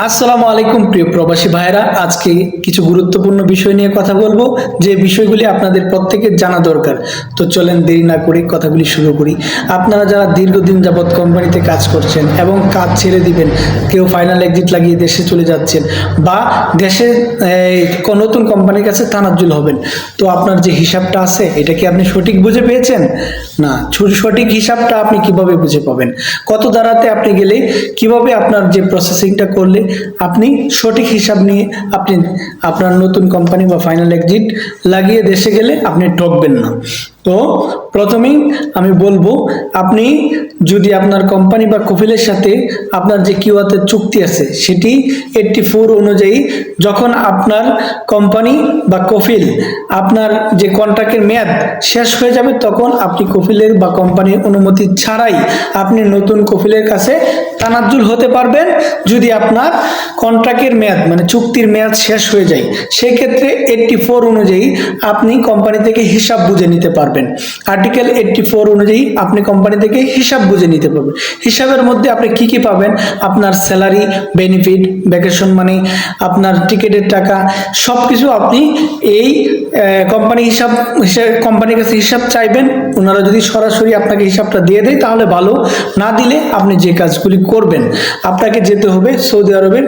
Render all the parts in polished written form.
আসসালামু আলাইকুম প্রিয় প্রবাসী ভাইরা, আজকে কিছু গুরুত্বপূর্ণ বিষয় নিয়ে কথা বলবো, যে বিষয়গুলি আপনাদের প্রত্যেকের জানা দরকার। তো চলেন দেরি না করে কথাগুলি শুরু করি। আপনারা যারা দীর্ঘদিন যাবৎ কোম্পানিতে কাজ করছেন এবং কাজ ছেড়ে দিবেন, কেউ ফাইনাল এক্সিট লাগিয়ে দেশে চলে যাচ্ছেন বা দেশে নতুন কোম্পানির কাছে তানাজ্জুল হবেন, তো আপনার যে হিসাবটা আছে এটা কি আপনি সঠিক বুঝে পেয়েছেন? না, সঠিক হিসাবটা আপনি কিভাবে বুঝে পাবেন? কত দ্বারাতে আপনি গেলে কিভাবে আপনার যে প্রসেসিংটা করলে আপনি সঠিক হিসাব নিয়ে আপনি আপনার নতুন কোম্পানি বা ফাইনাল এক্সিট লাগিয়ে দেশে গেলে আপনি ঠকবেন না। তো প্রথমেই আমি বলবো, আপনি যদি আপনার কোম্পানি বা কফিলের সাথে আপনার যে কিউআতে চুক্তি আছে সেটি 84 অনুযায়ী, যখন আপনার কোম্পানি বা কফিল আপনার যে কন্ট্রাক্টের মেয়াদ শেষ হয়ে যাবে, তখন আপনি কফিলের বা কোম্পানির অনুমতি ছাড়াই আপনি নতুন কফিলের কাছে তানাজ্জুল হতে পারবেন। যদি আপনার কন্ট্রাক্টের মেয়াদ মানে চুক্তির মেয়াদ শেষ হয়ে যায়, সেই ক্ষেত্রে 84 অনুযায়ী আপনি কোম্পানি থেকে হিসাব বুঝে নিতে পারবেন। আর্টিকেল 84 অনুযায়ী আপনি কোম্পানি থেকে হিসাব বুঝে নিতে পারবেন। হিসাবের মধ্যে আপনি কি কি পাবেন? আপনার স্যালারি, বেনিফিট, ভ্যাকেশন মানি, আপনার টিকিটের টাকা, সব কিছু আপনি এই কোম্পানির কাছে হিসাব চাইবেন। ওনারা যদি সরাসরি আপনাকে হিসাবটা দিয়ে দেয় তাহলে ভালো, না দিলে আপনি যে কাজগুলি করবেন, আপনাকে যেতে হবে সৌদি আরবের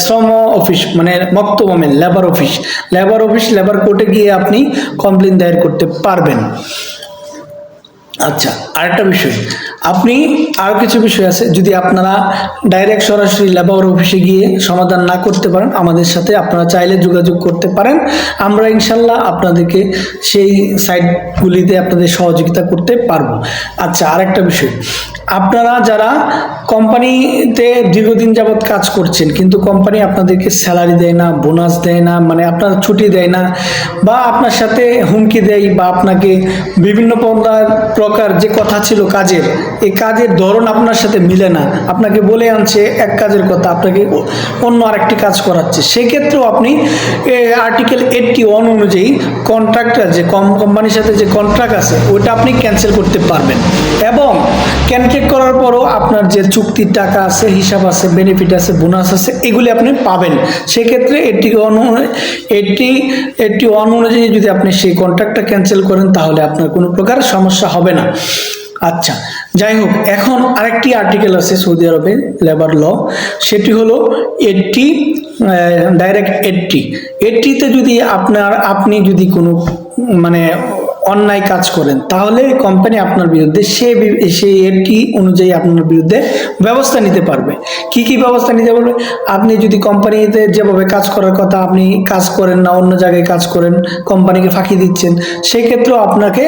শ্রম অফিস মানে মক্তব আমেল লেবার কোর্টে গিয়ে আপনি কমপ্লেন দায়ের করতে পারবেন। আচ্ছা, আরেকটা বিষয়, আপনি আরো কিছু বিষয় আছে, যদি আপনারা ডাইরেক্ট সরাসরি লেবার অফিসে গিয়ে সমাধান না করতে পারেন, আমাদের সাথে আপনারা চাইলে যোগাযোগ করতে পারেন। আমরা ইনশাল্লাহ আপনাদেরকে সেই সাইটগুলিতে আপনাদের সহযোগিতা করতে পারবো। আচ্ছা, আরেকটা বিষয়, আপনারা যারা কোম্পানিতে দীর্ঘদিন যাবৎ কাজ করছেন কিন্তু কোম্পানি আপনাদেরকে স্যালারি দেয় না, বোনাস দেয় না, মানে আপনার ছুটি দেয় না, বা আপনার সাথে হুমকি দেয়, বা আপনাকে বিভিন্ন প্রকার যে কথা ছিল কাজের, এই কাজের ধরন আপনার সাথে মিলে না, আপনাকে বলে আনছে এক কাজের কথা, আপনাকে অন্য আরেকটি কাজ করাচ্ছে, সেক্ষেত্রেও আপনি আর্টিকেল 81 অনুযায়ী কন্ট্রাক্টর যে কোম্পানির সাথে যে কন্ট্রাক্ট আছে ওটা আপনি ক্যান্সেল করতে পারবেন। এবং ক্যান্সেল করার পরও আপনার যে চুক্তির টাকা আছে, হিসাব আছে, বেনিফিট আছে, বোনাস আছে, এগুলি আপনি পাবেন। সেক্ষেত্রে 81 অনুযায়ী যদি আপনি সেই কন্ট্রাক্টটা ক্যান্সেল করেন তাহলে আপনার কোনো প্রকার সমস্যা হবে না। আচ্ছা, যাই হোক, এখন আরেকটি আর্টিকেল আছে সৌদি আরবে লেবার ল, সেটি হলো 80, ডাইরেক্ট 80তে যদি আপনি যদি কোনো মানে অন্যায় কাজ করেন তাহলে কোম্পানি আপনার বিরুদ্ধে সেই 80 অনুযায়ী আপনার বিরুদ্ধে ব্যবস্থা নিতে পারবে। কি কি ব্যবস্থা নিতে পারবে? আপনি যদি কোম্পানিতে যেভাবে কাজ করার কথা আপনি কাজ করেন না, অন্য জায়গায় কাজ করেন, কোম্পানিকে ফাঁকি দিচ্ছেন, সেই ক্ষেত্রেও আপনাকে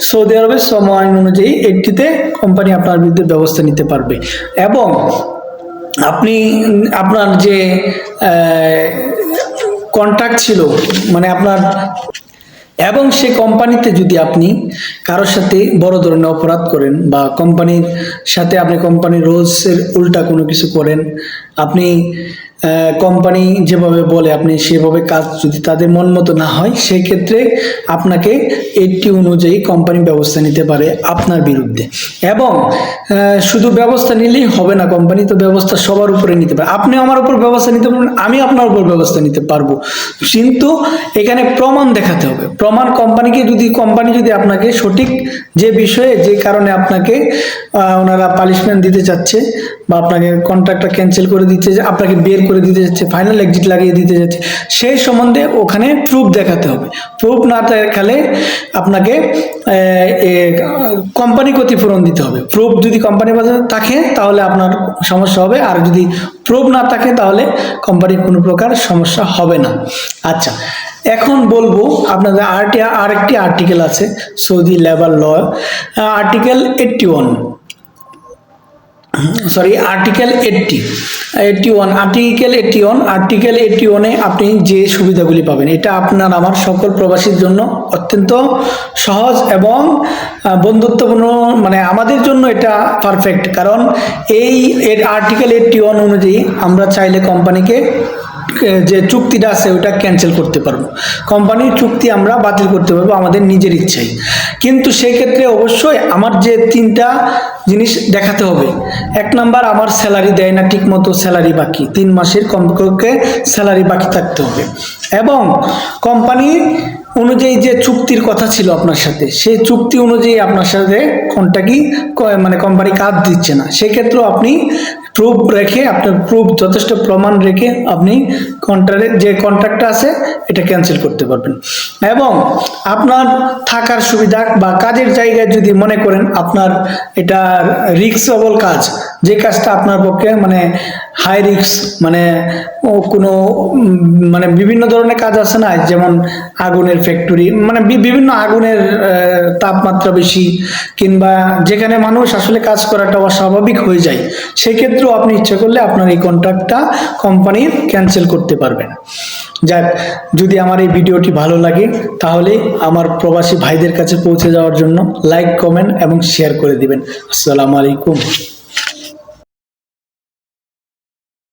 সৌদি আরবের শ্রম আইন অনুযায়ী 80তে কোম্পানি আপনার বিরুদ্ধে ব্যবস্থা নিতে পারবে। এবং আপনি আপনার যে কন্ট্রাক্ট ছিল মানে আপনার, এবং সে কোম্পানিতে যদি আপনি কারোর সাথে বড় ধরনের অপরাধ করেন বা কোম্পানির সাথে আপনি কোম্পানির রুলসের উল্টা কোনো কিছু করেন, আপনি কোম্পানি যেভাবে বলে আপনি সেভাবে কাজ যদি তাদের মন মতো না হয়, সেই ক্ষেত্রে আপনাকে 80 অনুযায়ী কোম্পানি ব্যবস্থা নিতে পারে আপনার বিরুদ্ধে। এবং শুধু ব্যবস্থা নিলেই হবে না, কোম্পানি তো ব্যবস্থা সবার উপরে নিতে পারে। আপনি আমার উপর ব্যবস্থা নিতে পারবেন, আমি আপনার উপর ব্যবস্থা নিতে পারবো, কিন্তু এখানে প্রমাণ দেখাতে হবে। প্রমাণ কোম্পানি যদি আপনাকে সঠিক যে বিষয়ে যে কারণে আপনাকে ওনারা পানিশমেন্ট দিতে চাচ্ছে বা আপনাকে কন্ট্রাক্টটা ক্যান্সেল করে দিচ্ছে, আপনাকে বের করে দিতে যাচ্ছে, ফাইনাল এক্সিট লাগিয়ে দিতে যাচ্ছে, সেই সম্বন্ধে ওখানে প্রুফ দেখাতে হবে। প্রুফ না দেখালে আপনাকে কোম্পানি ক্ষতিপূরণ দিতে হবে। প্রুফ যদি কোম্পানির কাছে থাকে তাহলে আপনার সমস্যা হবে, আর যদি প্রুফ না থাকে তাহলে কোম্পানির কোনো প্রকার সমস্যা হবে না। আচ্ছা, এখন বলবো আপনাদের আরেকটি আর্টিকেল আছে Saudi labour law, article 81, sorry article 81 আপনি যে সুবিধাগুলি পাবেন, এটা আপনার আমার সকল প্রবাসীর জন্য অত্যন্ত সহজ এবং বন্ধুত্বপূর্ণ, মানে আমাদের জন্য এটা পারফেক্ট। কারণ এই আর্টিকেল 81 অনুযায়ী আমরা চাইলে কোম্পানিকে যে চুক্তিটা আছে ওটা ক্যান্সেল করতে পারবো, কোম্পানির চুক্তি আমরা বাতিল করতে পারবো আমাদের নিজের ইচ্ছায়। কিন্তু সেই ক্ষেত্রে অবশ্যই আমার যে 3টা জিনিস দেখাতে হবে। 1 নাম্বার, আমার স্যালারি দেয় না ঠিক মতো, স্যালারি বাকি, 3 মাসের কমপক্ষে স্যালারি বাকি থাকতে হবে, এবং কোম্পানি অনুযায়ী যে চুক্তির কথা ছিল আপনার সাথে, সেই চুক্তি অনুযায়ী আপনার সাথে মানে কোম্পানি কাজ দিচ্ছে না, সেক্ষেত্রেও আপনি প্রুফ রেখে, আপনার প্রুফ যথেষ্ট প্রমাণ রেখে আপনি যে কন্ট্রাক্টটা আছে এটা ক্যান্সেল করতে পারবেন। এবং আপনার থাকার সুবিধা বা কাজের জায়গায় যদি মনে করেন আপনার এটা রিস্কেবল কাজ, যে কাজটা আপনার পক্ষে মানে হাই রিস্ক, মানে কোনো মানে বিভিন্ন ধরনের কাজ আছে না, যেমন আগুনের ফ্যাক্টরি, মানে বিভিন্ন আগুনের তাপমাত্রা বেশি, কিংবা যেখানে মানুষ আসলে কাজ করাটা অস্বাভাবিক হয়ে যায়, সেক্ষেত্রেও আপনি ইচ্ছা করলে আপনার এই কন্ট্রাক্টটা কোম্পানির ক্যান্সেল করতে পারবেন। যাক, যদি আমার এই ভিডিওটি ভালো লাগে তাহলে আমার প্রবাসী ভাইদের কাছে পৌঁছে যাওয়ার জন্য লাইক, কমেন্ট এবং শেয়ার করে দিবেন। আসসালামু আলাইকুম।